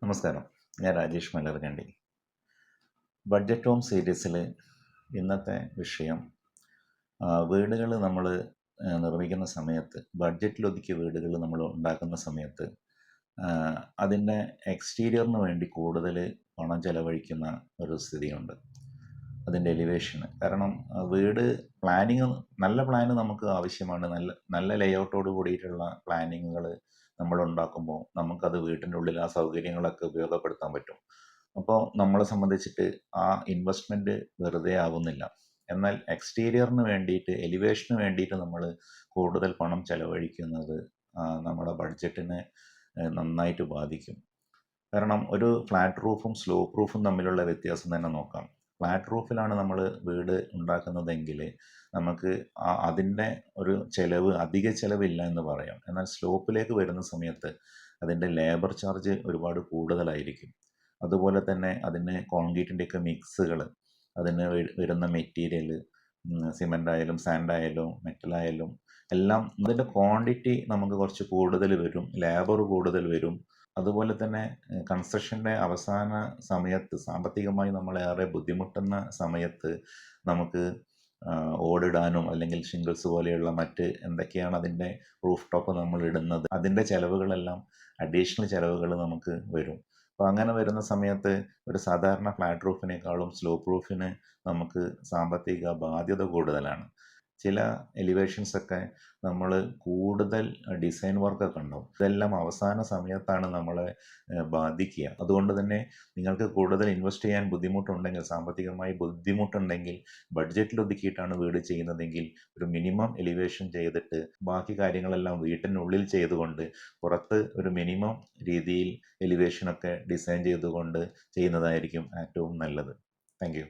നമസ്കാരം. ഞാൻ Rajesh മലർകണ്ടി. Budget home സീരീസിൽ ഇന്നത്തെ വിഷയം വീടുകൾ നമ്മൾ നിർമ്മിക്കുന്ന സമയത്ത് ബഡ്ജറ്റിലൊതുക്കിയ വീടുകൾ നമ്മൾ ഉണ്ടാക്കുന്ന സമയത്ത് അതിൻ്റെ എക്സ്റ്റീരിയറിന് വേണ്ടി കൂടുതൽ പണം ചെലവഴിക്കുന്ന ഒരു സ്ഥിതിയുണ്ട്. അതിൻ്റെ എലിവേഷന് കാരണം വീട് പ്ലാനിങ് നല്ല പ്ലാന് നമുക്ക് ആവശ്യമാണ്. നല്ല നല്ല ലേഔട്ടോട് കൂടിയിട്ടുള്ള പ്ലാനിങ്ങുകൾ നമ്മൾ ഉണ്ടാക്കുമ്പോൾ നമുക്കത് വീട്ടിൻ്റെ ഉള്ളിൽ ആ സൗകര്യങ്ങളൊക്കെ ഉപയോഗപ്പെടുത്താൻ പറ്റും. അപ്പോൾ നമ്മളെ സംബന്ധിച്ചിട്ട് ആ ഇൻവെസ്റ്റ്മെൻറ്റ് വെറുതെ ആവുന്നില്ല. എന്നാൽ എക്സ്റ്റീരിയറിന് വേണ്ടിയിട്ട് എലിവേഷന് വേണ്ടിയിട്ട് നമ്മൾ കൂടുതൽ പണം ചെലവഴിക്കുന്നത് നമ്മുടെ ബഡ്ജറ്റിനെ നന്നായിട്ട് ബാധിക്കും. കാരണം ഒരു ഫ്ലാറ്റ് റൂഫും സ്ലോപ്പ് റൂഫും തമ്മിലുള്ള വ്യത്യാസം തന്നെ നോക്കാം. ഫ്ലാറ്റ് റൂഫിലാണ് നമ്മൾ വീട് ഉണ്ടാക്കുന്നതെങ്കിൽ നമുക്ക് അതിൻ്റെ ഒരു അധിക ചിലവില്ല എന്ന് പറയാം. എന്നാൽ സ്ലോപ്പിലേക്ക് വരുന്ന സമയത്ത് അതിൻ്റെ ലേബർ ചാർജ് ഒരുപാട് കൂടുതലായിരിക്കും. അതുപോലെ തന്നെ അതിന് കോൺക്രീറ്റിൻ്റെയൊക്കെ മിക്സുകൾ, അതിന് വരുന്ന മെറ്റീരിയൽ, സിമൻ്റ് ആയാലും സാൻഡ് ആയാലും മെറ്റലായാലും എല്ലാം അതിൻ്റെ ക്വാണ്ടിറ്റി നമുക്ക് കുറച്ച് കൂടുതൽ വരും, ലേബർ കൂടുതൽ വരും. അതുപോലെ തന്നെ കൺസ്ട്രക്ഷൻ്റെ അവസാന സമയത്ത് സാമ്പത്തികമായി നമ്മളേറെ ബുദ്ധിമുട്ടുന്ന സമയത്ത് നമുക്ക് ഓടിടാനും അല്ലെങ്കിൽ ഷിംഗിൾസ് പോലെയുള്ള മറ്റ് എന്തൊക്കെയാണ് അതിൻ്റെ റൂഫ് ടോപ്പ് നമ്മൾ ഇടുന്നത് അതിൻ്റെ ചിലവുകളെല്ലാം അഡീഷണൽ ചിലവുകൾ നമുക്ക് വരും. അപ്പോൾ അങ്ങനെ വരുന്ന സമയത്ത് ഒരു സാധാരണ ഫ്ലാറ്റ് റൂഫിനേക്കാളും സ്ലോപ്പ് റൂഫിന് നമുക്ക് സാമ്പത്തിക ബാധ്യത കൂടുതലാണ്. ചില എലിവേഷൻസൊക്കെ നമ്മൾ കൂടുതൽ ഡിസൈൻ വർക്കൊക്കെ ഉണ്ടാവും. ഇതെല്ലാം അവസാന സമയത്താണ് നമ്മളെ ബാധിക്കുക. അതുകൊണ്ട് തന്നെ നിങ്ങൾക്ക് കൂടുതൽ ഇൻവെസ്റ്റ് ചെയ്യാൻ ബുദ്ധിമുട്ടുണ്ടെങ്കിൽ, സാമ്പത്തികമായി ബുദ്ധിമുട്ടുണ്ടെങ്കിൽ, ബഡ്ജറ്റിൽ ഒതുക്കിയിട്ടാണ് വീട് ചെയ്യുന്നതെങ്കിൽ ഒരു മിനിമം എലിവേഷൻ ചെയ്തിട്ട് ബാക്കി കാര്യങ്ങളെല്ലാം വീട്ടിനുള്ളിൽ ചെയ്തുകൊണ്ട് പുറത്ത് ഒരു മിനിമം രീതിയിൽ എലിവേഷനൊക്കെ ഡിസൈൻ ചെയ്തുകൊണ്ട് ചെയ്യുന്നതായിരിക്കും ഏറ്റവും നല്ലത്. Thank you.